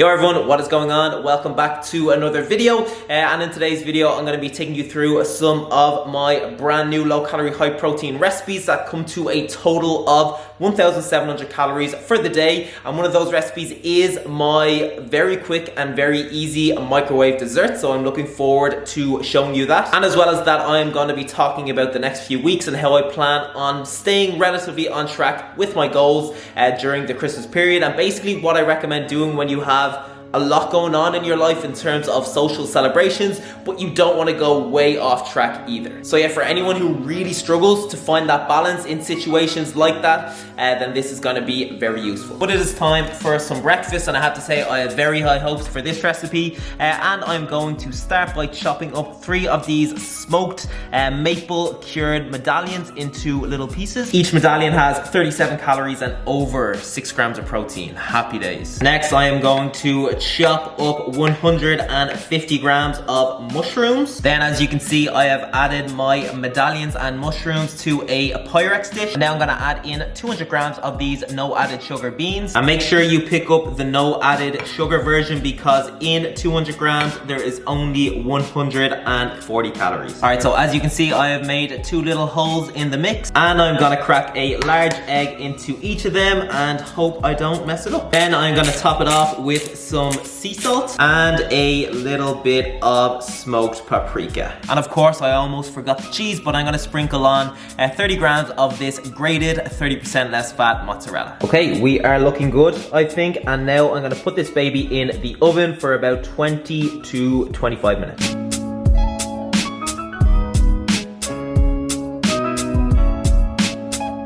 Yo everyone, what is going on? Welcome back to another video, and in today's video I'm going to be taking you through some of my brand new low calorie high protein recipes that come to a total of 1,700 calories for the day. And one of those recipes is my very quick and very easy microwave dessert, so I'm looking forward to showing you that. And as well as that, I'm going to be talking about the next few weeks and how I plan on staying relatively on track with my goals during the Christmas period, and basically what I recommend doing when you have a lot going on in your life in terms of social celebrations, but you don't want to go way off track either. So yeah, for anyone who really struggles to find that balance in situations like that, then this is going to be very useful. But it is time for some breakfast, and I have to say I have very high hopes for this recipe, and I'm going to start by chopping up 3 of these smoked maple cured medallions into little pieces. Each medallion has 37 calories and over 6 grams of protein. Happy days. Next, I am going to chop up 150 grams of mushrooms. Then, as you can see, I have added my medallions and mushrooms to a Pyrex dish. And now I'm gonna add in 200 grams of these no added sugar beans. And make sure you pick up the no added sugar version, because in 200 grams there is only 140 calories. All right, so as you can see, I have made 2 little holes in the mix, and I'm gonna crack a large egg into each of them and hope I don't mess it up. Then I'm gonna top it off with some sea salt and a little bit of smoked paprika. And of course, I almost forgot the cheese, but I'm gonna sprinkle on 30 grams of this grated 30% less fat mozzarella. Okay, we are looking good, I think, and now I'm gonna put this baby in the oven for about 20 to 25 minutes.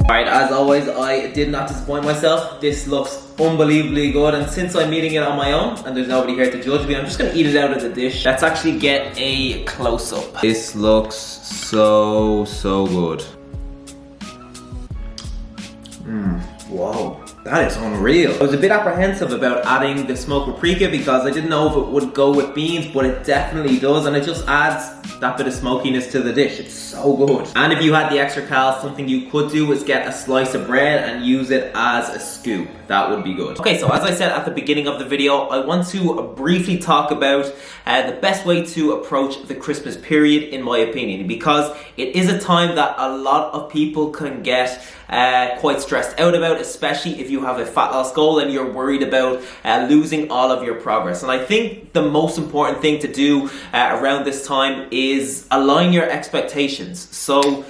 Alright, as always, I did not disappoint myself. This looks unbelievably good, and since I'm eating it on my own and there's nobody here to judge me, I'm just gonna eat it out of the dish. Let's actually get a close-up. This looks so good. Whoa, that is unreal. I was a bit apprehensive about adding the smoked paprika because I didn't know if it would go with beans, but it definitely does, and it just adds that bit of smokiness to the dish. It's so good. And if you had the extra cal, something you could do is get a slice of bread and use it as a scoop. That would be good. Okay, so as I said at the beginning of the video, I want to briefly talk about the best way to approach the Christmas period, in my opinion, because it is a time that a lot of people can get quite stressed out about, especially if you have a fat loss goal and you're worried about losing all of your progress. And I think the most important thing to do around this time is align your expectations. So,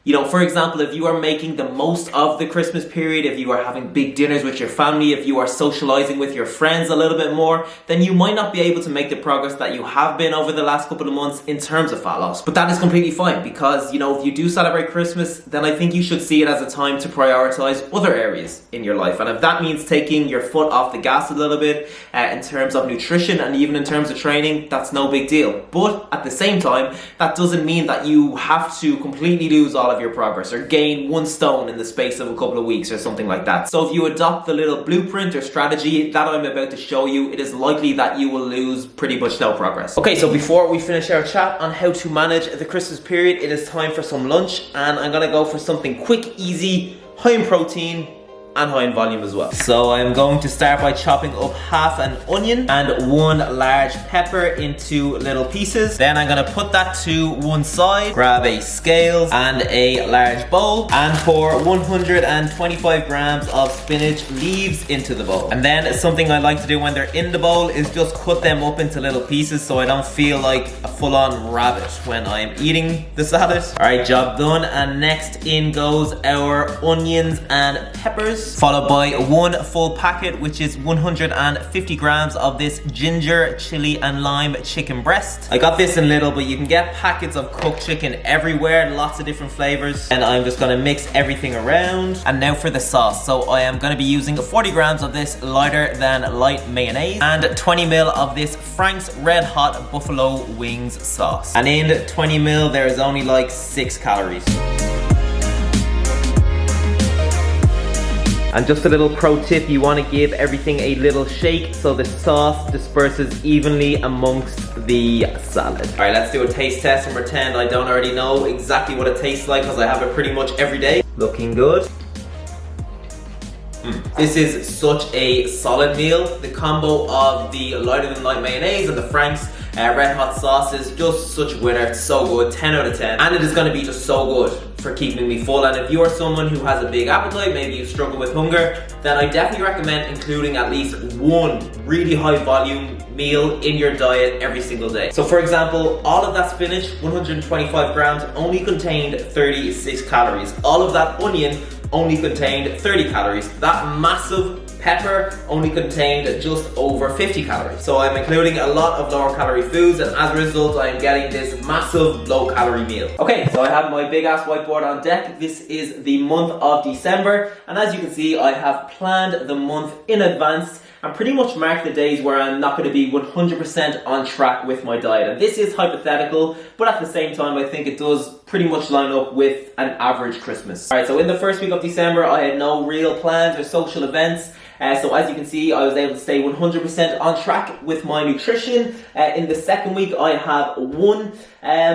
you know, for example, if you are making the most of the Christmas period, if you are having big dinners with your family, if you are socializing with your friends a little bit more, then you might not be able to make the progress that you have been over the last couple of months in terms of fat loss. But that is completely fine, because, you know, if you do celebrate Christmas, then I think you should see it as a time to prioritize other areas in your life. And if that means taking your foot off the gas a little bit in terms of nutrition and even in terms of training, that's no big deal. But at the same time, that doesn't mean that you have to completely lose all of your progress or gain 1 stone in the space of a couple of weeks or something like that. So if you adopt the little blueprint or strategy that I'm about to show you, it is likely that you will lose pretty much no progress. Okay, so before we finish our chat on how to manage the Christmas period, it is time for some lunch, and I'm gonna go for something quick, easy, high in protein and high in volume as well. So I'm going to start by chopping up half an onion and 1 large pepper into little pieces. Then I'm gonna put that to one side, grab a scale and a large bowl, and pour 125 grams of spinach leaves into the bowl. And then something I like to do when they're in the bowl is just cut them up into little pieces so I don't feel like a full-on rabbit when I'm eating the salad. All right, job done. And next in goes our onions and peppers, followed by 1 full packet, which is 150 grams of this ginger, chili and lime chicken breast. I got this in little, but you can get packets of cooked chicken everywhere, lots of different flavors. And I'm just gonna mix everything around. And now for the sauce. So I am gonna be using 40 grams of this lighter than light mayonnaise and 20 ml of this Frank's Red Hot Buffalo Wings sauce. And in 20 ml, there is only like 6 calories. And just a little pro tip, you want to give everything a little shake so the sauce disperses evenly amongst the salad. All right, let's do a taste test and pretend I don't already know exactly what it tastes like, because I have it pretty much every day. Looking good. This is such a solid meal. The combo of the lighter than light mayonnaise and the Frank's red hot sauces, just such a winner. It's so good, 10 out of 10. And it is gonna be just so good for keeping me full. And if you are someone who has a big appetite, maybe you struggle with hunger, then I definitely recommend including at least one really high volume meal in your diet every single day. So for example, all of that spinach, 125 grams, only contained 36 calories. All of that onion only contained 30 calories. That massive pepper only contained just over 50 calories. So I'm including a lot of lower calorie foods, and as a result I'm getting this massive low calorie meal. Okay, so I have my big ass whiteboard on deck. This is the month of December, and as you can see I have planned the month in advance and pretty much mark the days where I'm not going to be 100% on track with my diet. And this is hypothetical, but at the same time I think it does pretty much line up with an average Christmas. Alright, so in the first week of December I had no real plans or social events. So as you can see, I was able to stay 100% on track with my nutrition. In the second week, I have one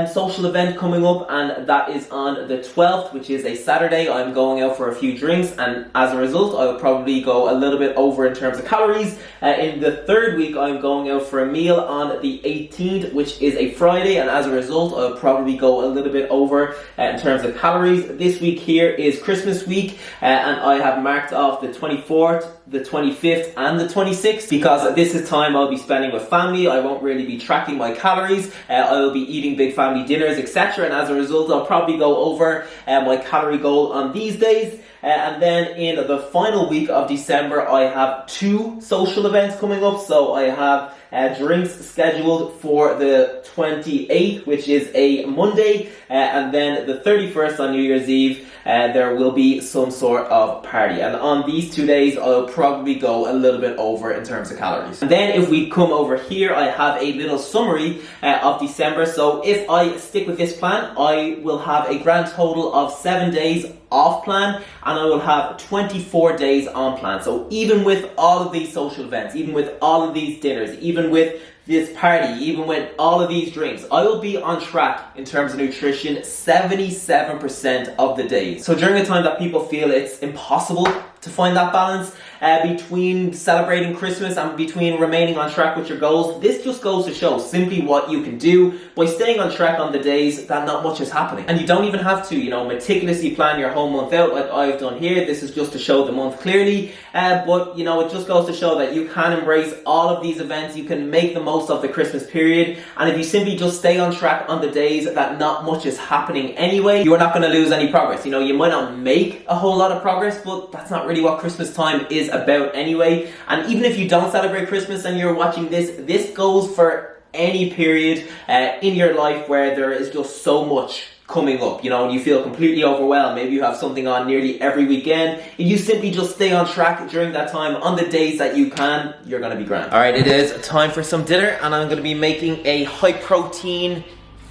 social event coming up, and that is on the 12th, which is a Saturday. I'm going out for a few drinks, and as a result, I will probably go a little bit over in terms of calories. In the third week, I'm going out for a meal on the 18th, which is a Friday, and as a result, I'll probably go a little bit over in terms of calories. This week here is Christmas week, and I have marked off the 24th, the 25th and the 26th, because this is time I'll be spending with family. I won't really be tracking my calories. I will be eating big family dinners, etc. And as a result, I'll probably go over my calorie goal on these days. And then in the final week of December, I have two social events coming up. So I have drinks scheduled for the 28th, which is a Monday, and then the 31st on New Year's Eve, there will be some sort of party. And on these 2 days, I'll probably go a little bit over in terms of calories. And then if we come over here, I have a little summary of December. So if I stick with this plan, I will have a grand total of 7 days off plan, and I will have 24 days on plan. So even with all of these social events, even with all of these dinners, even with this party, even with all of these drinks, I will be on track in terms of nutrition 77% of the days. So during a time that people feel it's impossible to find that balance between celebrating Christmas and between remaining on track with your goals, this just goes to show simply what you can do by staying on track on the days that not much is happening. And you don't even have to, meticulously plan your whole month out like I've done here. This is just to show the month clearly, but it just goes to show that you can embrace all of these events. You can make the most of the Christmas period, and if you simply just stay on track on the days that not much is happening anyway, you are not going to lose any progress. You might not make a whole lot of progress, but that's not really what Christmas time is about anyway. And even if you don't celebrate Christmas and you're watching this goes for any period in your life where there is just so much coming up, and you feel completely overwhelmed. Maybe you have something on nearly every weekend. If you simply just stay on track during that time on the days that you can, you're going to be grand. Alright, it is time for some dinner, and I'm going to be making a high protein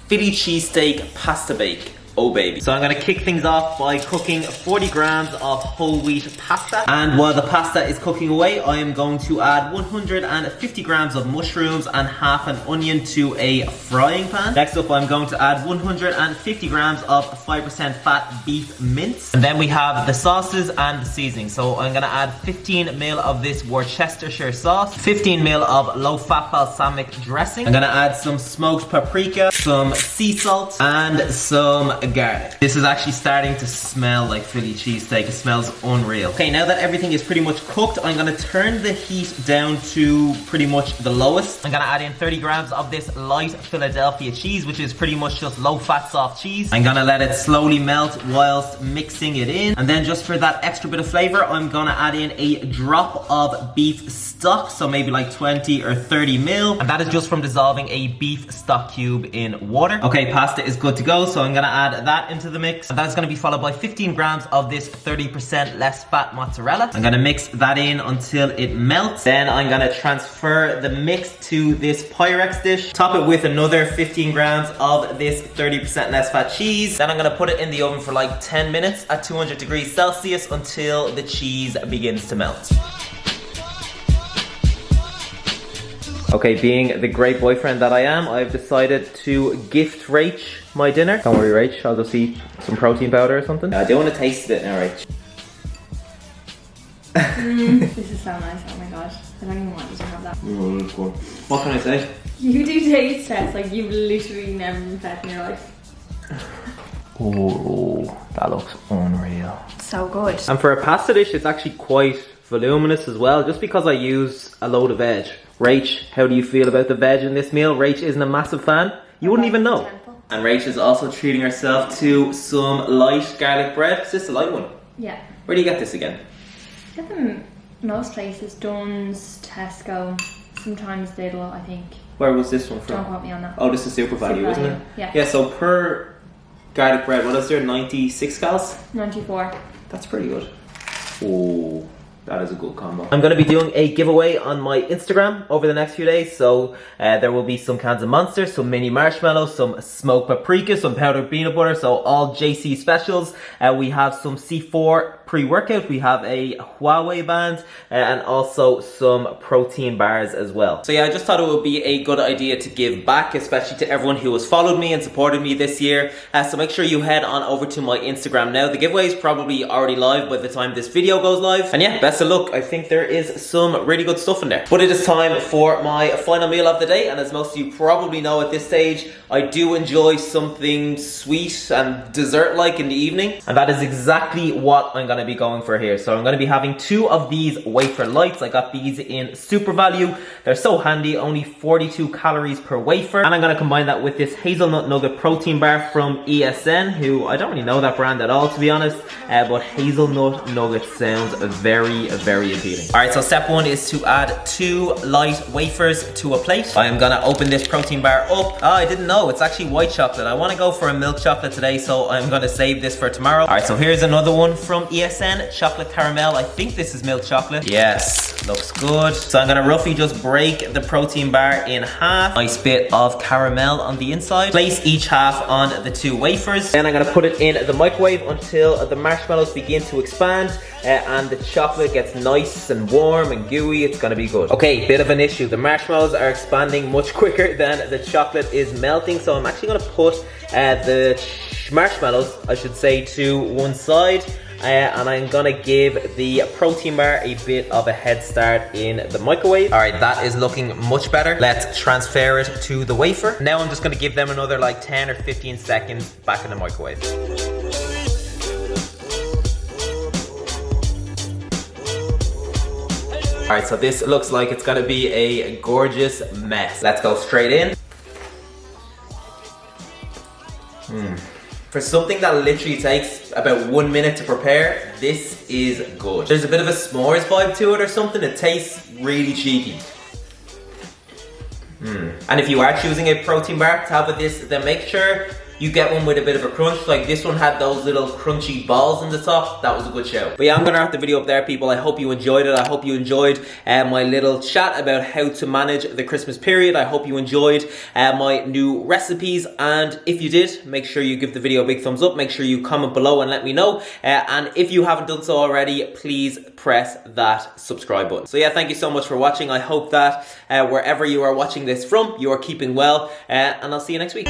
Philly cheesesteak pasta bake. Oh baby. So I'm going to kick things off by cooking 40 grams of whole wheat pasta. And while the pasta is cooking away, I am going to add 150 grams of mushrooms and half an onion to a frying pan. Next up, I'm going to add 150 grams of 5% fat beef mince. And then we have the sauces and the seasoning. So I'm going to add 15 ml of this Worcestershire sauce, 15 ml of low-fat balsamic dressing. I'm going to add some smoked paprika, some sea salt, and some garlic. This is actually starting to smell like Philly cheesesteak. It smells unreal. Okay, now that everything is pretty much cooked, I'm gonna turn the heat down to pretty much the lowest. I'm gonna add in 30 grams of this light Philadelphia cheese, which is pretty much just low-fat soft cheese. I'm gonna let it slowly melt whilst mixing it in. And then just for that extra bit of flavor, I'm gonna add in a drop of beef stock, so maybe like 20 or 30 ml. And that is just from dissolving a beef stock cube in water. Okay, pasta is good to go, so I'm gonna add that into the mix. And that's gonna be followed by 15 grams of this 30% less fat mozzarella. I'm gonna mix that in until it melts. Then I'm gonna transfer the mix to this Pyrex dish. Top it with another 15 grams of this 30% less fat cheese. Then I'm gonna put it in the oven for like 10 minutes at 200 degrees Celsius until the cheese begins to melt. Okay, being the great boyfriend that I am, I've decided to gift Rach my dinner. Don't worry, Rach, I'll just eat some protein powder or something. I do want to taste it now, Rach. This is so nice, oh my gosh. I don't even want you to have that. Oh, that's good. What can I say? You do taste tests like you've literally never been fed in your life. Oh, that looks unreal. So good. And for a pasta dish, it's actually quite voluminous as well, just because I use a load of veg. Rach, how do you feel about the veg in this meal? Rach isn't a massive fan. You wouldn't even know. And Rach is also treating herself to some light garlic bread. Is this the light one? Yeah. Where do you get this again? Get them most places, Dunn's, Tesco, sometimes Lidl, I think. Where was this one from? Don't quote me on that. Oh, this is Super Value, isn't it? Yeah. Yeah, so per garlic bread, what is there? 96 calories? 94. That's pretty good. Oh, that is a good combo. I'm going to be doing a giveaway on my Instagram over the next few days. So there will be some cans of Monster, some mini marshmallows, some smoked paprika, some powdered peanut butter. So all JC specials. We have some C4 pre-workout. We have a Huawei band and also some protein bars as well. So yeah, I just thought it would be a good idea to give back, especially to everyone who has followed me and supported me this year. So make sure you head on over to my Instagram now. The giveaway is probably already live by the time this video goes live. And yeah, best of luck. I think there is some really good stuff in there. But it is time for my final meal of the day. And as most of you probably know at this stage, I do enjoy something sweet and dessert-like in the evening. And that is exactly what I'm going to be going for here. So I'm going to be having 2 of these wafer lights. I got these in Super Value. They're so handy, only 42 calories per wafer. And I'm going to combine that with this hazelnut nugget protein bar from ESN, who I don't really know that brand at all, to be honest. But hazelnut nugget sounds very appealing. Alright, so step 1 is to add 2 light wafers to a plate. I'm going to open this protein bar up. Oh, I didn't know, it's actually white chocolate. I want to go for a milk chocolate today, so I'm going to save this for tomorrow. Alright, so here's another one from ESN, chocolate caramel. I think this is milk chocolate. Yes, looks good. So I'm going to roughly just break the protein bar in half. Nice bit of caramel on the inside. Place each half on the 2 wafers. Then I'm going to put it in the microwave until the marshmallows begin to expand and the chocolate gets nice and warm and gooey. It's going to be good. Okay, bit of an issue. The marshmallows are expanding much quicker than the chocolate is melting, so I'm actually going to put the marshmallows, I should say, to one side. And I'm gonna give the protein bar a bit of a head start in the microwave. Alright, that is looking much better. Let's transfer it to the wafer. Now I'm just gonna give them another like 10 or 15 seconds back in the microwave. Alright, so this looks like it's gonna be a gorgeous mess. Let's go straight in. For something that literally takes about 1 minute to prepare, this is good. There's a bit of a s'mores vibe to it or something. It tastes really cheeky. And if you are choosing a protein bar to have with this, then make sure you get one with a bit of a crunch. Like this one had those little crunchy balls in the top. That was a good show. But yeah, I'm gonna wrap the video up there, people. I hope you enjoyed it. I hope you enjoyed my little chat about how to manage the Christmas period. I hope you enjoyed my new recipes. And if you did, make sure you give the video a big thumbs up. Make sure you comment below and let me know. And if you haven't done so already, please press that subscribe button. So yeah, thank you so much for watching. I hope that wherever you are watching this from, you are keeping well. And I'll see you next week.